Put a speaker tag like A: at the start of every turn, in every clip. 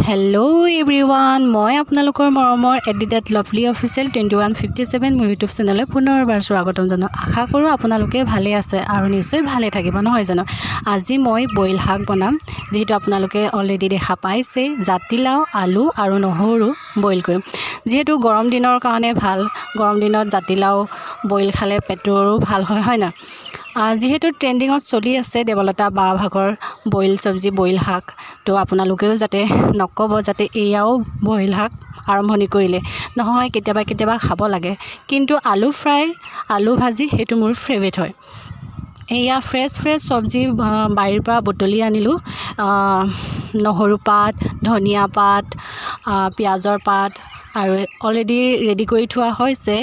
A: Hello' everyone, মই আপোনালোকৰ মৰমৰ এডিডাত লাভলি অফিচিয়েল 2157 মোৰ ইউটিউব চেনেলে পুনৰবাৰ স্বাগতম জনাওঁ। আশা কৰোঁ আপোনালোকে ভালে আছে আৰু নিশ্চয় ভালে থাকিব, নহয় জানো। আজি মই বইল শাক বনাম, যিহেতু আপোনালোকে অলৰেডি দেখা পাইছে। জাতিলাও, আলু আৰু নহৰু বইল কৰিম, যিহেতু গৰম দিনৰ কাৰণে ভাল। গৰম দিনত জাতিলাও বইল খালে পেটৰো ভাল হয়, হয় না। যিহেতু ট্ৰেণ্ডিঙত চলি আছে দেৱলতা বা ভাগৰ বইল চব্জি, বইল শাক, তো আপোনালোকেও যাতে নক'ব যাতে এয়াও বইল শাক আৰম্ভণি কৰিলে নহয়। কেতিয়াবা খাব লাগে, কিন্তু আলু ফ্ৰাই, আলু ভাজি সেইটো মোৰ ফেভৰেট হয়। এয়া ফ্ৰেছ চব্জি বাৰীৰ পৰা বুটলি আনিলোঁ। নহৰু পাত, ধনিয়া পাত, পিঁয়াজৰ পাত আৰু অলৰেডি ৰেডি কৰি থোৱা হৈছে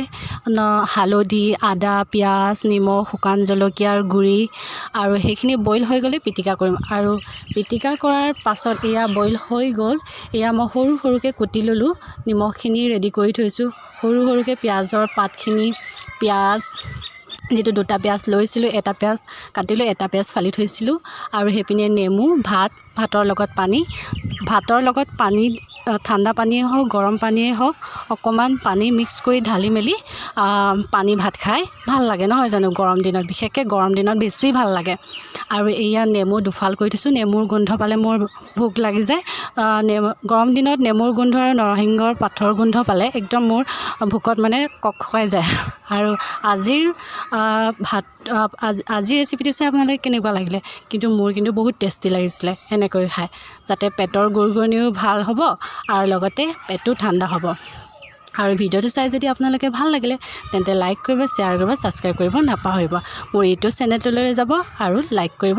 A: হালধি, আদা, পিঁয়াজ, নিমখ, শুকান জলকীয়াৰ গুড়ি, আৰু সেইখিনি বইল হৈ গ'লে পিটিকা কৰিম। আৰু পিটিকা কৰাৰ পাছত এয়া বইল হৈ গ'ল। এয়া মই সৰুকৈ কুটি ল'লোঁ, নিমখখিনি ৰেডি কৰি থৈছোঁ। সৰুকৈ পিঁয়াজৰ পাতখিনি, পিঁয়াজ যিটো দুটা পিঁয়াজ লৈছিলোঁ, এটা পিঁয়াজ কাটিলোঁ, এটা পিঁয়াজ ফালি থৈছিলোঁ। আৰু সেইপিনে নেমু, ভাতৰ লগত পানী, ঠাণ্ডা পানীয়ে হওক গৰম পানীয়ে হওক, অকণমান পানী মিক্স কৰি ঢালি মেলি পানী ভাত খাই ভাল লাগে, নহয় জানো। গৰম দিনত, বিশেষকৈ গৰম দিনত বেছি ভাল লাগে। আৰু এয়া নেমু দুফাল কৰি থৈছোঁ। নেমুৰ গোন্ধ পালে মোৰ ভোক লাগি যায়। গৰম দিনত নেমুৰ গোন্ধ আৰু নৰসিংহৰ পাতৰ গোন্ধ পালে একদম মোৰ ভোকত মানে ককখাই যায়। আৰু আজিৰ ৰেচিপিটো চাই আপোনালোকে কেনেকুৱা লাগিলে, কিন্তু মোৰ বহুত টেষ্টি লাগিছিলে এনেকৈ খাই, যাতে পেটৰ গুৰগুৰণিও ভাল হ'ব আৰু লগতে পেটো ঠাণ্ডা হ'ব। আৰু ভিডিঅ'টো চাই যদি আপোনালোকে ভাল লাগিলে তেন্তে লাইক কৰিব, শ্বেয়াৰ কৰিব, ছাবস্ক্ৰাইব কৰিব নাপাহৰিব। মোৰ ইউটিউব চেনেলটোলৈ যাব আৰু লাইক কৰিব।